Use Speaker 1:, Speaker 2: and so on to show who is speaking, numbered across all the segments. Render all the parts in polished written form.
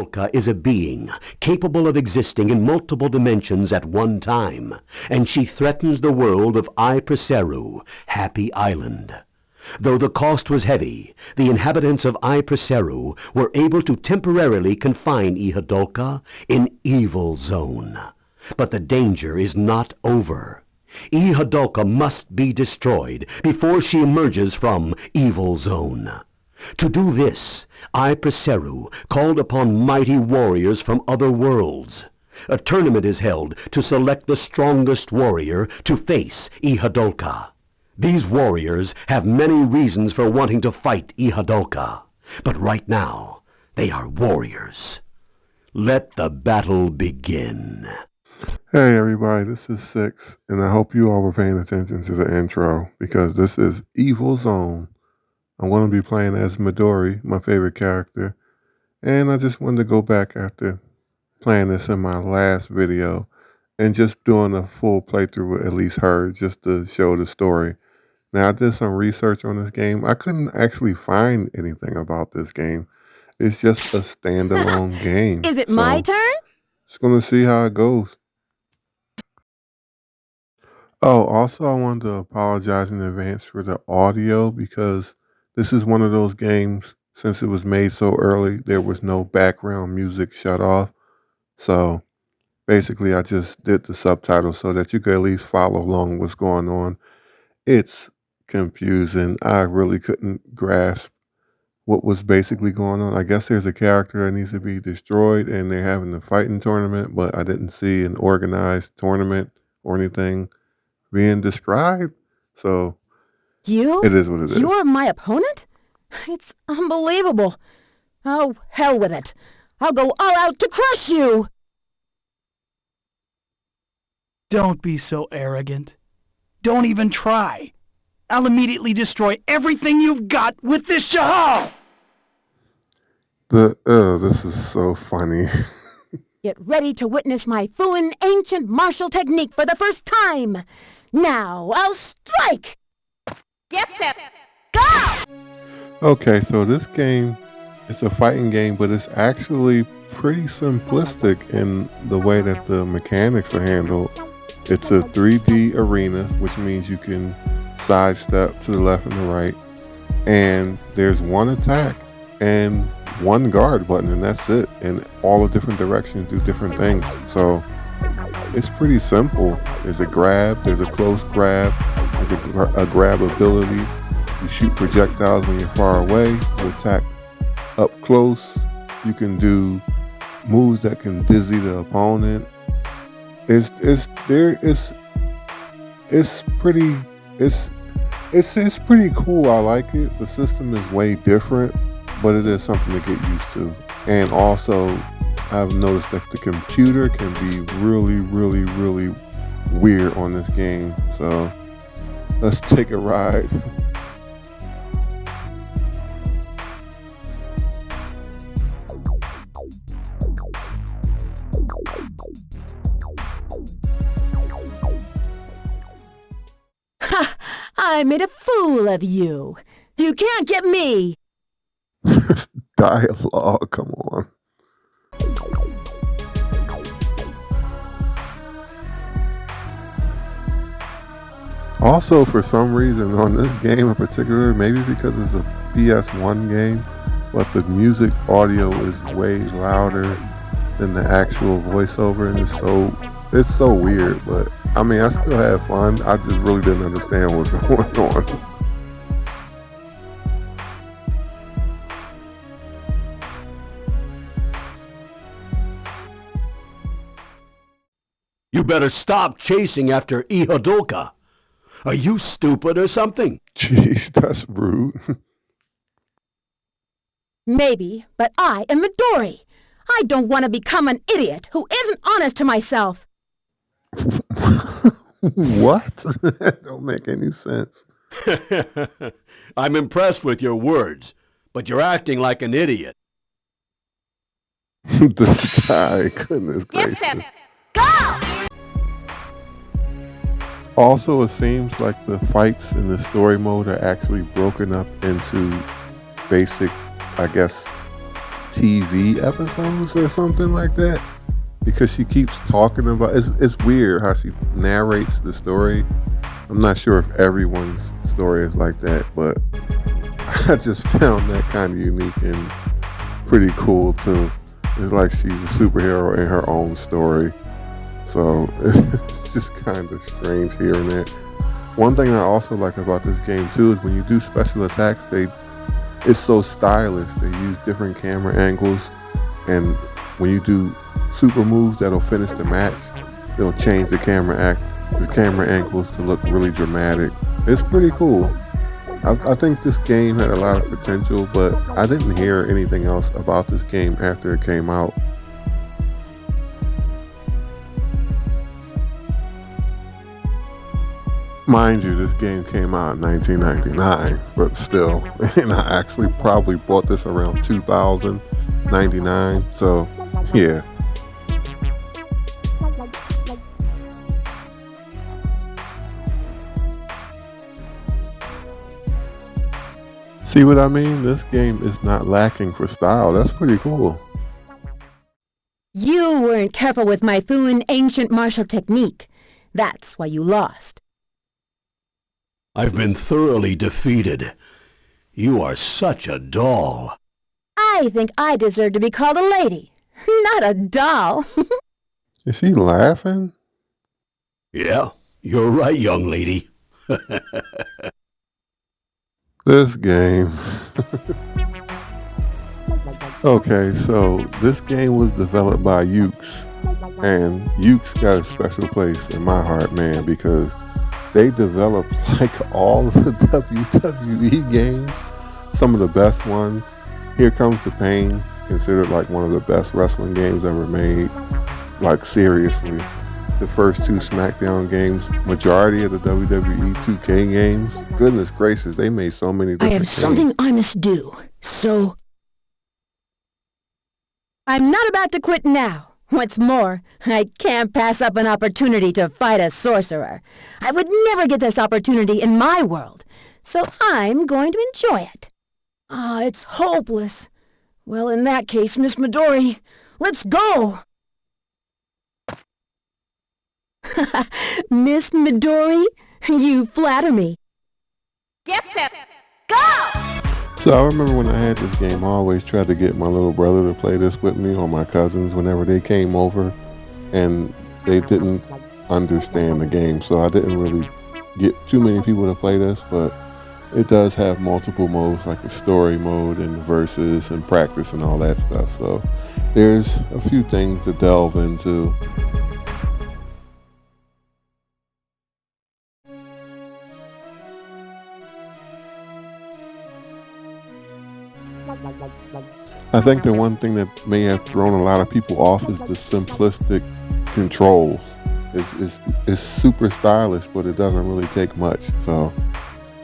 Speaker 1: Ihadolka is a being capable of existing in multiple dimensions at one time, and she threatens the world of Preseru, Happy Island. Though the cost was heavy, the inhabitants of Preseru were able to temporarily confine Ihadolka in Evil Zone. But the danger is not over. Ihadolka must be destroyed before she emerges from Evil Zone. To do this, Preseru called upon mighty warriors from other worlds. A tournament is held to select the strongest warrior to face Ihadolka. These warriors have many reasons for wanting to fight Ihadolka, but right now, they are warriors. Let the battle begin.
Speaker 2: Hey everybody, this is Six, and I hope you all were paying attention to the intro, because this is Evil Zone. I'm going to be playing as Midori, my favorite character, and I just wanted to go back after playing this in my last video and just doing a full playthrough with at least her, just to show the story. Now, I did some research on this game. I couldn't actually find anything about this game. It's just a standalone game.
Speaker 3: Is it my turn?
Speaker 2: Just going to see how it goes. Oh, also, I wanted to apologize in advance for the audio, because this is one of those games, since it was made so early, there was no background music shut off. So basically, I just did the subtitles so that you could at least follow along what's going on. It's confusing. I really couldn't grasp what was basically going on. I guess there's a character that needs to be destroyed and they're having a fighting tournament, but I didn't see an organized tournament or anything being described. So it is what it is.
Speaker 3: You're my opponent? It's unbelievable. Oh, hell with it. I'll go all out to crush you!
Speaker 4: Don't be so arrogant. Don't even try. I'll immediately destroy everything you've got with this shahal!
Speaker 2: This is so funny.
Speaker 3: Get ready to witness my Fuin ancient martial technique for the first time! Now I'll strike! Get set! Go!
Speaker 2: Okay, so this game, it's a fighting game, but it's actually pretty simplistic in the way that the mechanics are handled. It's a 3D arena, which means you can sidestep to the left and the right, and there's one attack and one guard button, and that's it. And all the different directions do different things. So it's pretty simple. There's a grab, there's a close grab, there's a grab ability. You shoot projectiles when you're far away. You attack up close. You can do moves that can dizzy the opponent. It's pretty cool. I like it. The system is way different, but it is something to get used to. And also, I've noticed that the computer can be really, really, really weird on this game. So let's take a ride.
Speaker 3: Ha! I made a fool of you. You can't get me.
Speaker 2: Dialogue, come on. Also, for some reason on this game in particular, maybe because it's a PS1 game, but the music audio is way louder than the actual voiceover, and it's so weird. But I mean, I still had fun. I just really didn't understand what's going on.
Speaker 1: You better stop chasing after Ihadolka. Are you stupid or something?
Speaker 2: Jeez, that's rude.
Speaker 3: Maybe, but I am Midori. I don't want to become an idiot who isn't honest to myself.
Speaker 2: What? That don't make any sense.
Speaker 1: I'm impressed with your words, but you're acting like an idiot.
Speaker 2: This guy, goodness gracious.
Speaker 3: Go!
Speaker 2: Also, it seems like the fights in the story mode are actually broken up into basic, I guess, TV episodes or something like that, because she keeps talking about it's weird how she narrates the story. I'm not sure if everyone's story is like that, but I just found that kind of unique and pretty cool too. It's like she's a superhero in her own story, so it's just kind of strange hearing it. One thing I also like about this game too is when you do special attacks, it's so stylish. They use different camera angles, and when you do super moves that'll finish the match, they'll change the camera angles to look really dramatic. It's pretty cool. I think this game had a lot of potential, but I didn't hear anything else about this game after it came out. Mind you, this game came out in 1999, but still, and I actually probably bought this around 2099, so yeah. See what I mean? This game is not lacking for style. That's pretty cool.
Speaker 3: You weren't careful with my Fuin ancient martial technique. That's why you lost.
Speaker 1: I've been thoroughly defeated. You are such a doll.
Speaker 3: I think I deserve to be called a lady, not a doll.
Speaker 2: Is she laughing?
Speaker 1: Yeah, you're right, young lady.
Speaker 2: This game. Okay, so this game was developed by Yuke's, and Yuke's got a special place in my heart, man, because they developed like all the WWE games, some of the best ones. Here Comes the Pain is considered like one of the best wrestling games ever made. Like seriously. The first two SmackDown games, majority of the WWE 2K games. Goodness gracious, they made so many different
Speaker 3: I have
Speaker 2: games.
Speaker 3: something I must do, so... I'm not about to quit now. What's more, I can't pass up an opportunity to fight a sorcerer. I would never get this opportunity in my world, so I'm going to enjoy it. Ah, it's hopeless. Well, in that case, Miss Midori, let's go! Miss Midori, you flatter me. Get set, go!
Speaker 2: So I remember when I had this game, I always tried to get my little brother to play this with me, or my cousins whenever they came over, and they didn't understand the game, so I didn't really get too many people to play this, but it does have multiple modes, like a story mode and versus and practice and all that stuff, so there's a few things to delve into. I think the one thing that may have thrown a lot of people off is the simplistic controls. It's super stylish, but it doesn't really take much. So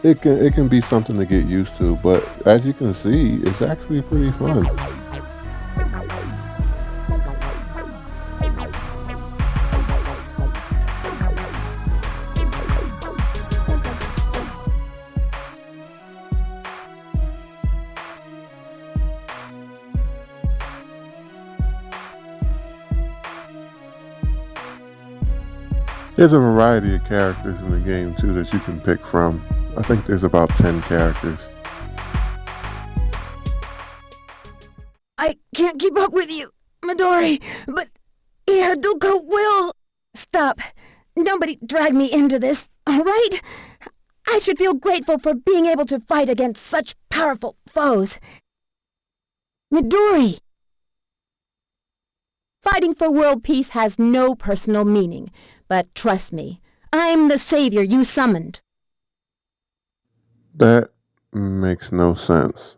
Speaker 2: it can be something to get used to. But as you can see, it's actually pretty fun. There's a variety of characters in the game too that you can pick from. I think there's about 10 characters.
Speaker 3: I can't keep up with you, Midori, but Haruka will... Stop. Nobody drag me into this, all right? I should feel grateful for being able to fight against such powerful foes. Midori! Fighting for world peace has no personal meaning. But trust me, I'm the savior you summoned.
Speaker 2: That makes no sense.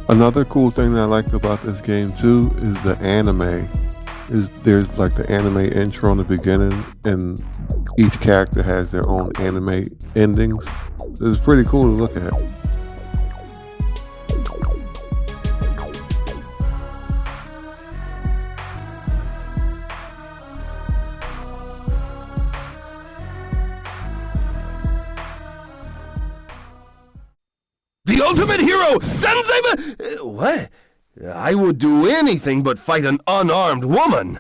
Speaker 2: Another cool thing that I liked about this game too is the anime. There's like the anime intro in the beginning, and each character has their own anime endings. It's pretty cool to look at.
Speaker 5: the ultimate hero, Danzeba! What? I would do anything but fight an unarmed woman.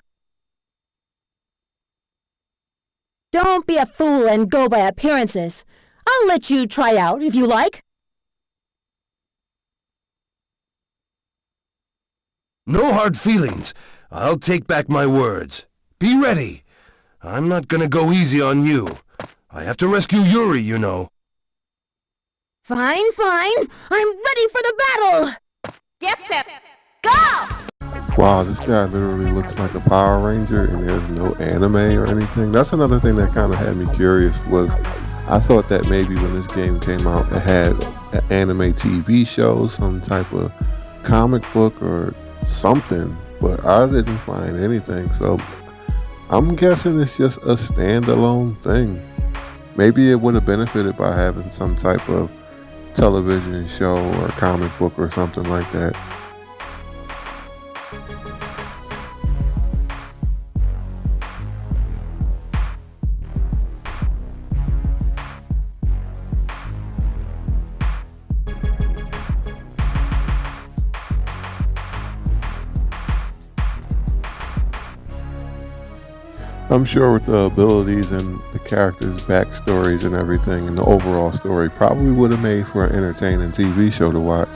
Speaker 3: Don't be a fool and go by appearances. I'll let you try out if you like.
Speaker 5: No hard feelings. I'll take back my words. Be ready. I'm not gonna go easy on you. I have to rescue Yuri, you know.
Speaker 3: Fine, fine. I'm ready for the battle. Get set. Go!
Speaker 2: Wow, this guy literally looks like a Power Ranger and there's no anime or anything. That's another thing that kind of had me curious was I thought that maybe when this game came out it had an anime TV show, some type of comic book or something, but I didn't find anything. So I'm guessing it's just a standalone thing. Maybe it would have benefited by having some type of television show or comic book or something like that. I'm sure with the abilities and the characters' backstories and everything and the overall story probably would have made for an entertaining TV show to watch.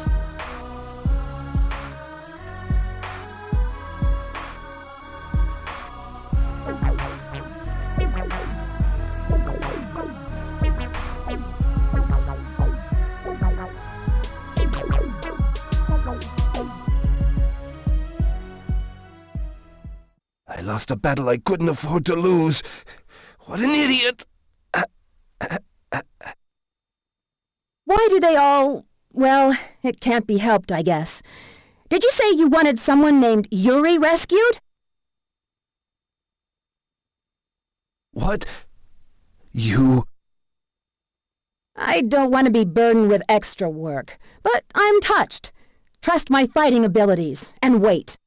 Speaker 5: I lost a battle I couldn't afford to lose. What an idiot!
Speaker 3: Why do they all... Well, it can't be helped, I guess. Did you say you wanted someone named Yuri rescued?
Speaker 5: What? You...
Speaker 3: I don't want to be burdened with extra work, but I'm touched. Trust my fighting abilities, and wait.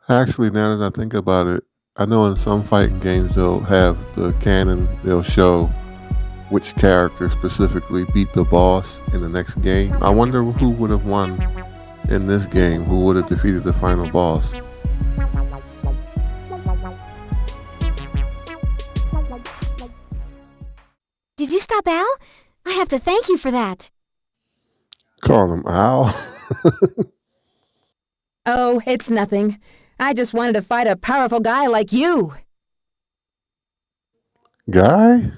Speaker 2: Actually, now that I think about it, I know in some fighting games they'll have the canon, they'll show which character specifically beat the boss in the next game. I wonder who would have won in this game, who would have defeated the final boss.
Speaker 6: Did you stop Al? I have to thank you for that.
Speaker 2: Call him Al.
Speaker 3: Oh, it's nothing. I just wanted to fight a powerful guy like you.
Speaker 2: Guy?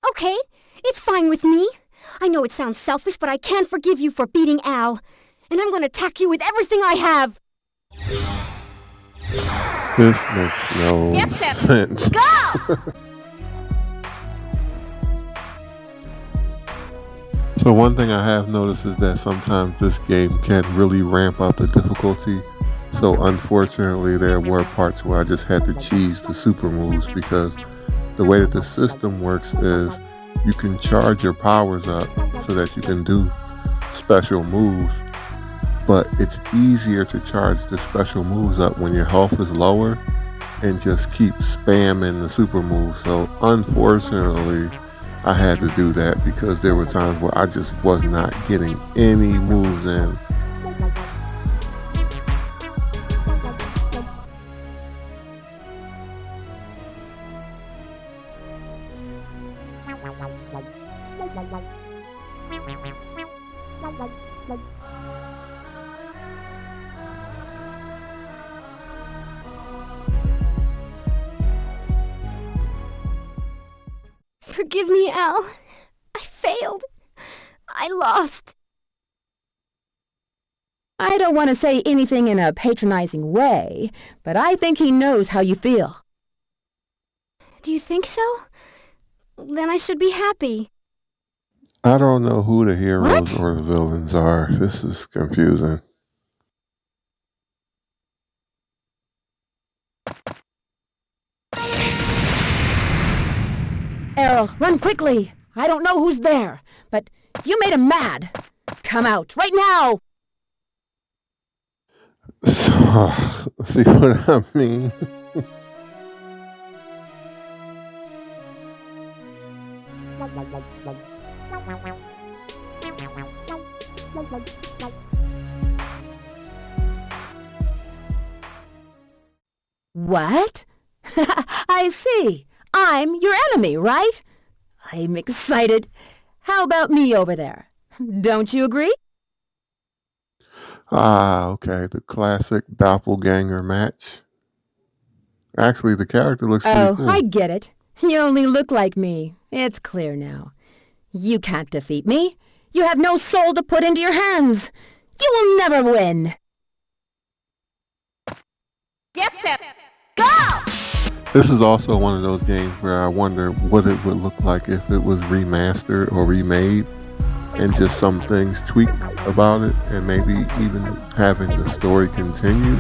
Speaker 6: Okay, it's fine with me. I know it sounds selfish, but I can't forgive you for beating Al. And I'm gonna attack you with everything I have.
Speaker 2: This makes no sense.
Speaker 6: Go!
Speaker 2: So one thing I have noticed is that sometimes this game can really ramp up the difficulty. So unfortunately there were parts where I just had to cheese the super moves because the way that the system works is you can charge your powers up so that you can do special moves, but it's easier to charge the special moves up when your health is lower and just keep spamming the super moves. So unfortunately I had to do that because there were times where I just was not getting any moves in.
Speaker 6: Forgive me, Al. I failed. I lost.
Speaker 3: I don't want to say anything in a patronizing way, but I think he knows how you feel.
Speaker 6: Do you think so? Then I should be happy.
Speaker 2: I don't know who the heroes or the villains are. This is confusing.
Speaker 3: Errol, run quickly! I don't know who's there, but you made him mad. Come out, right now!
Speaker 2: See what I mean?
Speaker 3: What? I see. I'm your enemy, right? I'm excited. How about me over there? Don't you agree?
Speaker 2: Ah, okay, the classic doppelganger match. Actually, the character looks pretty
Speaker 3: Oh, I
Speaker 2: cool.
Speaker 3: get it. You only look like me. It's clear now. You can't defeat me. You have no soul to put into your hands. You will never win.
Speaker 2: This is also one of those games where I wonder what it would look like if it was remastered or remade and just some things tweaked about it and maybe even having the story continue.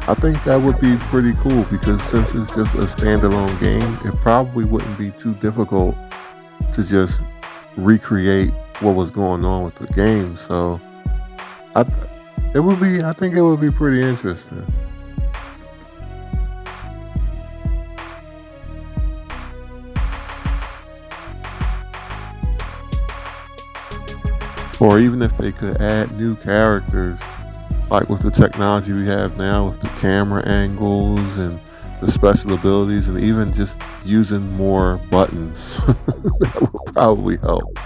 Speaker 2: I think that would be pretty cool because since it's just a standalone game, it probably wouldn't be too difficult to just recreate what was going on with the game. So I think it would be pretty interesting. Or even if they could add new characters, like with the technology we have now with the camera angles and the special abilities and even just using more buttons. That would probably help.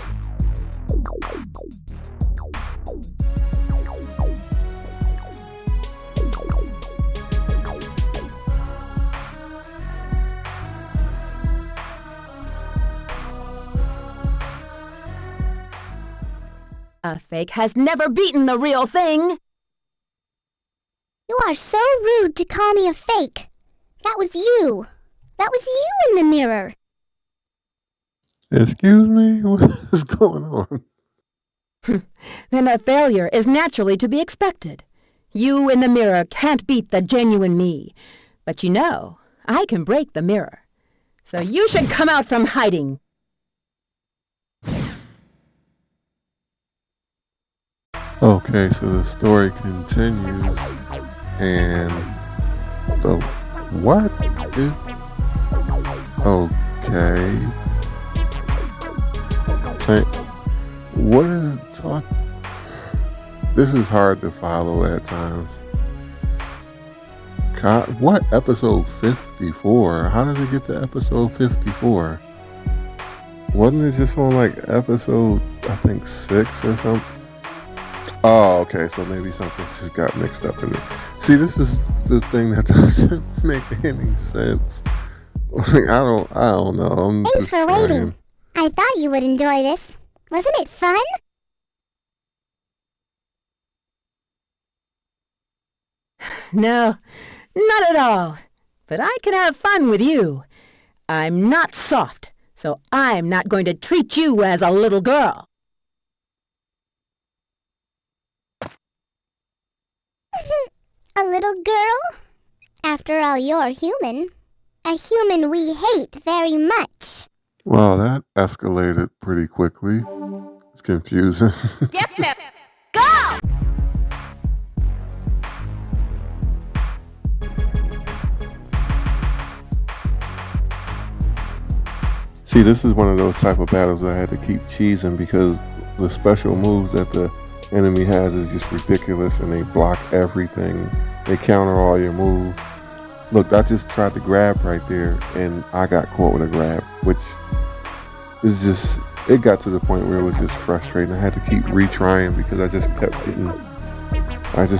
Speaker 3: A fake has never beaten the real thing.
Speaker 6: You are so rude to call me a fake. That was you. That was you in the mirror.
Speaker 2: Excuse me? What is going on?
Speaker 3: Then a failure is naturally to be expected. You in the mirror can't beat the genuine me. But you know, I can break the mirror. So you should come out from hiding.
Speaker 2: Okay, so the story continues, and the what is okay? What is talk? This is hard to follow at times. What episode 54? How did it get to episode 54? Wasn't it just on like episode I think 6 or something? Oh, okay, so maybe something just got mixed up in it. See, this is the thing that doesn't make any sense. Like, I don't know. I'm
Speaker 6: Thanks
Speaker 2: just
Speaker 6: for
Speaker 2: trying.
Speaker 6: waiting. I thought you would enjoy this. Wasn't it fun?
Speaker 3: No, not at all. But I can have fun with you. I'm not soft, so I'm not going to treat you as a little girl.
Speaker 6: A little girl? After all, you're human. A human we hate very much.
Speaker 2: Well, that escalated pretty quickly. It's confusing.
Speaker 6: Go!
Speaker 2: See, this is one of those type of battles that I had to keep cheesing because the special moves that the enemy has is just ridiculous and they block everything. They counter all your moves. Look, I just tried to grab right there and I got caught with a grab, which is just, it got to the point where it was just frustrating. I had to keep retrying because I just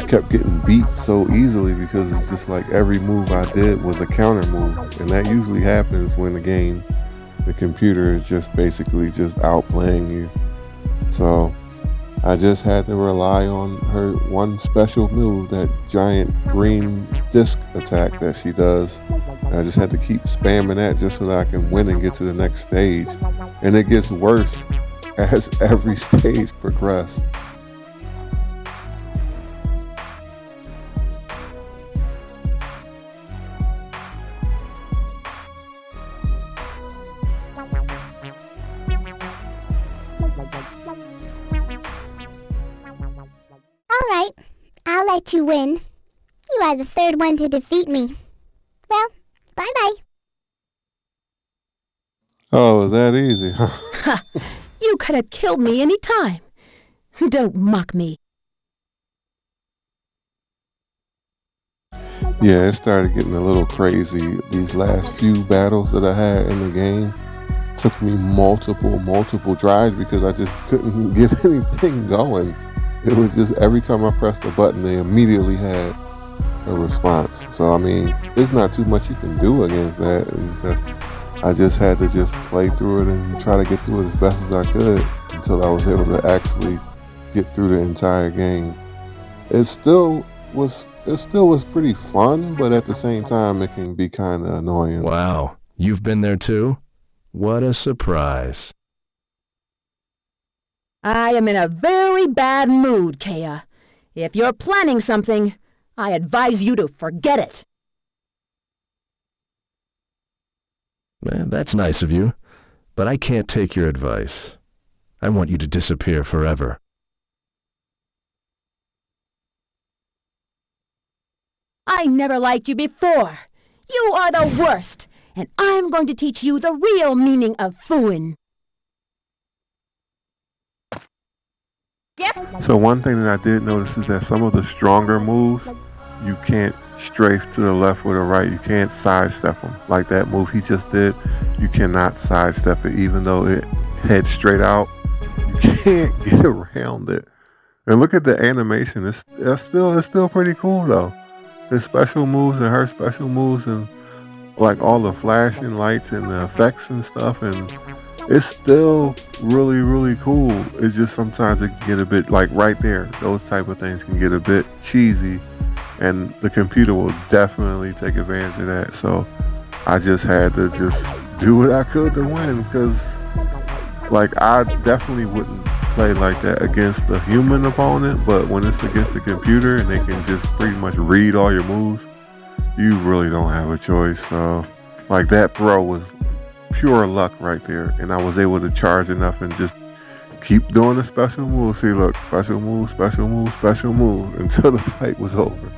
Speaker 2: kept getting beat so easily because it's just like every move I did was a counter move. And that usually happens when the computer is just basically just outplaying you. So I just had to rely on her one special move, that giant green disc attack that she does. And I just had to keep spamming that just so that I can win and get to the next stage. And it gets worse as every stage progresses.
Speaker 6: All right, I'll let you win. You are the third one to defeat me. Well, bye-bye.
Speaker 2: Oh, that easy, huh?
Speaker 3: Ha! You could have killed me any time. Don't mock me.
Speaker 2: Yeah, it started getting a little crazy. These last few battles that I had in the game took me multiple tries because I just couldn't get anything going. It was just every time I pressed the button, they immediately had a response. So I mean, there's not too much you can do against that, and I just had to just play through it and try to get through it as best as I could until I was able to actually get through the entire game. It still was pretty fun, but at the same time, it can be kind of annoying.
Speaker 5: Wow, you've been there too? What a surprise.
Speaker 3: I am in a very bad mood, Kea. If you're planning something, I advise you to forget it.
Speaker 5: That's nice of you, but I can't take your advice. I want you to disappear forever.
Speaker 3: I never liked you before. You are the worst, and I'm going to teach you the real meaning of fooling.
Speaker 2: So one thing that I did notice is that some of the stronger moves, you can't strafe to the left or the right. You can't sidestep them. Like that move he just did, you cannot sidestep it, even though it heads straight out. You can't get around it. And look at the animation. It's still pretty cool though. His special moves and her special moves and like all the flashing lights and the effects and stuff, and it's still really cool. It's just sometimes it can get a bit like right there. Those type of things can get a bit cheesy, and the computer will definitely take advantage of that. So I just had to just do what I could to win, because like I definitely wouldn't play like that against a human opponent, but when it's against the computer and they can just pretty much read all your moves, you really don't have a choice. So like that throw was pure luck right there, and I was able to charge enough and just keep doing the special move. See, look, special move, special move, special move until the fight was over.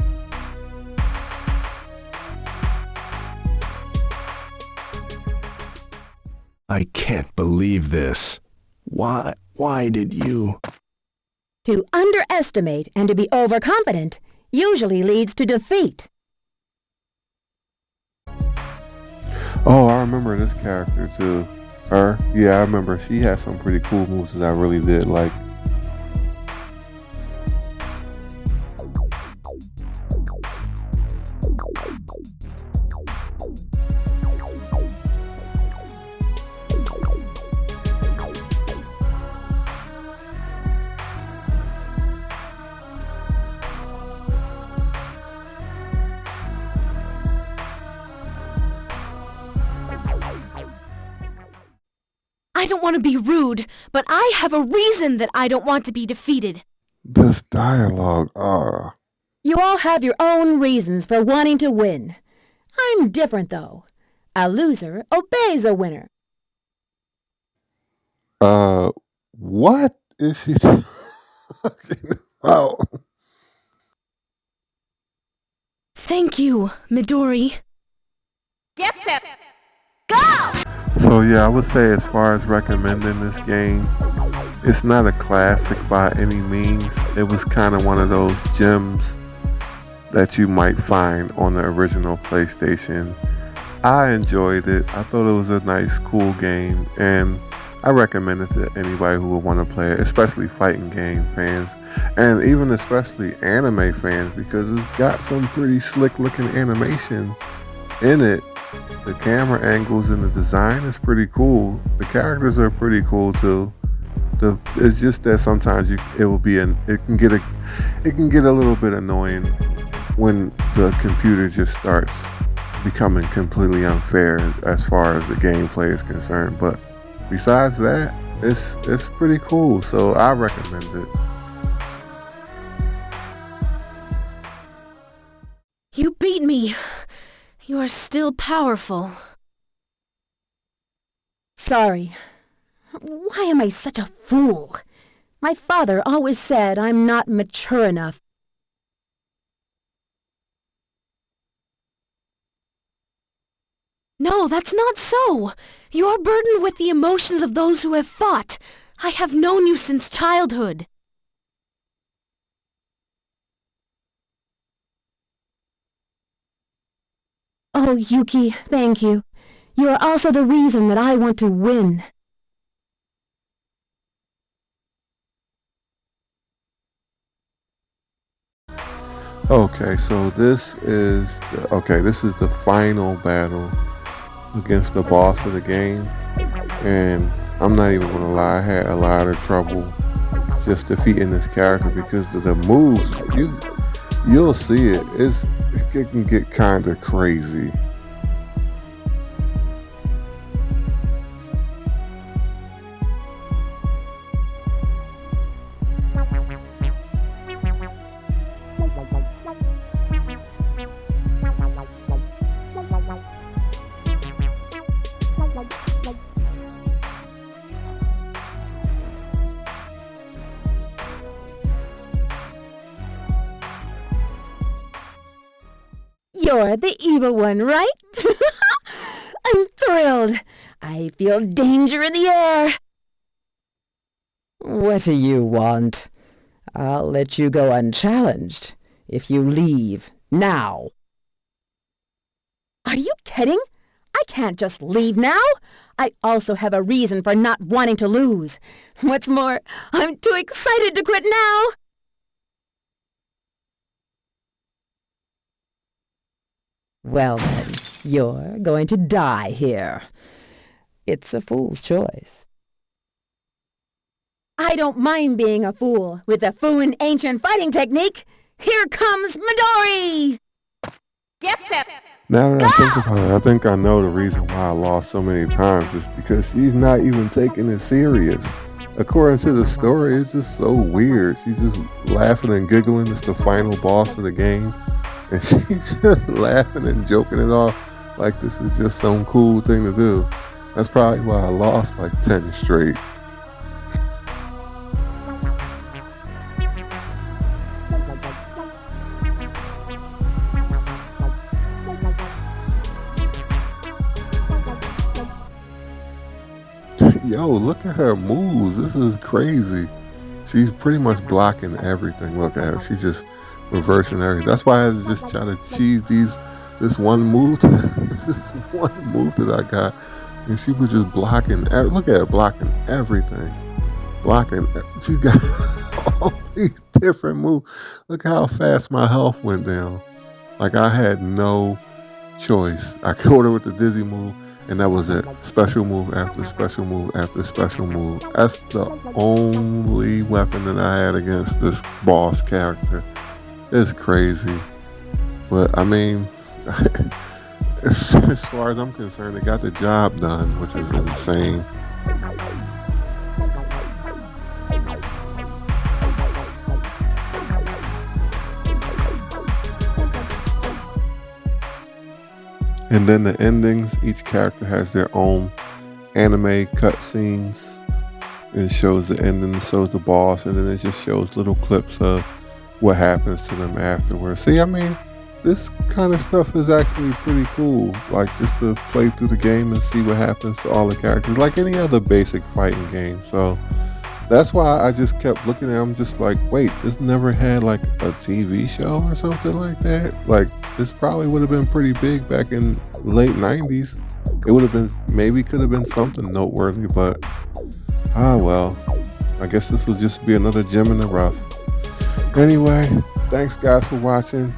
Speaker 5: I can't believe this. Why did you?
Speaker 3: To underestimate and to be overconfident usually leads to defeat.
Speaker 2: Oh, I remember this character too. Her? Yeah, I remember. She had some pretty cool moves that I really did like.
Speaker 7: I don't want to be rude, but I have a reason that I don't want to be defeated.
Speaker 2: This dialogue,
Speaker 3: You all have your own reasons for wanting to win. I'm different, though. A loser obeys a winner.
Speaker 2: What is she talking about?
Speaker 7: Thank you, Midori.
Speaker 6: Get set. Go!
Speaker 2: So yeah, I would say as far as recommending this game, it's not a classic by any means. It was kind of one of those gems that you might find on the original PlayStation. I enjoyed it. I thought it was a nice, cool game, and I recommend it to anybody who would want to play it, especially fighting game fans, and even especially anime fans, because it's got some pretty slick looking animation in it. The camera angles and the design is pretty cool. The characters are pretty cool too. It's just that sometimes it can get a little bit annoying when the computer just starts becoming completely unfair as far as the gameplay is concerned. But besides that, it's pretty cool. So I recommend it.
Speaker 7: You beat me. You are still powerful.
Speaker 3: Sorry. Why am I such a fool? My father always said I'm not mature enough.
Speaker 7: No, that's not so. You're burdened with the emotions of those who have fought. I have known you since childhood.
Speaker 3: Oh, Yuki, thank you. You are also the reason that I want to win.
Speaker 2: Okay, so this is the final battle against the boss of the game, and I'm not even gonna lie, I had a lot of trouble just defeating this character because of the moves. You'll see it. It can get kind of crazy.
Speaker 3: You're the evil one, right? I'm thrilled. I feel danger in the air. What do you want? I'll let you go unchallenged if you leave now. Are you kidding? I can't just leave now. I also have a reason for not wanting to lose. What's more, I'm too excited to quit now. Well then, you're going to die here. It's a fool's choice. I don't mind being a fool with the Fuin ancient fighting technique. Here comes Midori!
Speaker 7: Get them!
Speaker 2: Now that I think about it, I think I know the reason why I lost so many times is because she's not even taking it serious. According to the story, it's just so weird. She's just laughing and giggling. It's the final boss of the game. And she's just laughing and joking it off like this is just some cool thing to do. That's probably why I lost like 10 straight. Yo, look at her moves. This is crazy. She's pretty much blocking everything. Look at her. She's just reversing everything. That's why I had to just try to cheese this one move. This one move that I got. And she was just blocking. Look at her blocking everything. She's got all these different moves. Look how fast my health went down. Like I had no choice. I killed her with the dizzy move. And that was it. Special move after special move after special move. That's the only weapon that I had against this boss character. It's crazy. But I mean, as far as I'm concerned, it got the job done, which is insane. And then the endings, each character has their own anime cutscenes. It shows the ending, it shows the boss, and then it just shows little clips of what happens to them afterwards. See, I mean, this kind of stuff is actually pretty cool. Like just to play through the game and see what happens to all the characters, like any other basic fighting game. So that's why I just kept looking at them just like, wait, this never had like a TV show or something like that? Like this probably would have been pretty big back in late 90s. It would have been, maybe could have been something noteworthy, but well, I guess this will just be another gem in the rough. Anyway, thanks guys for watching.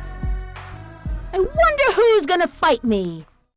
Speaker 3: I wonder who's gonna fight me.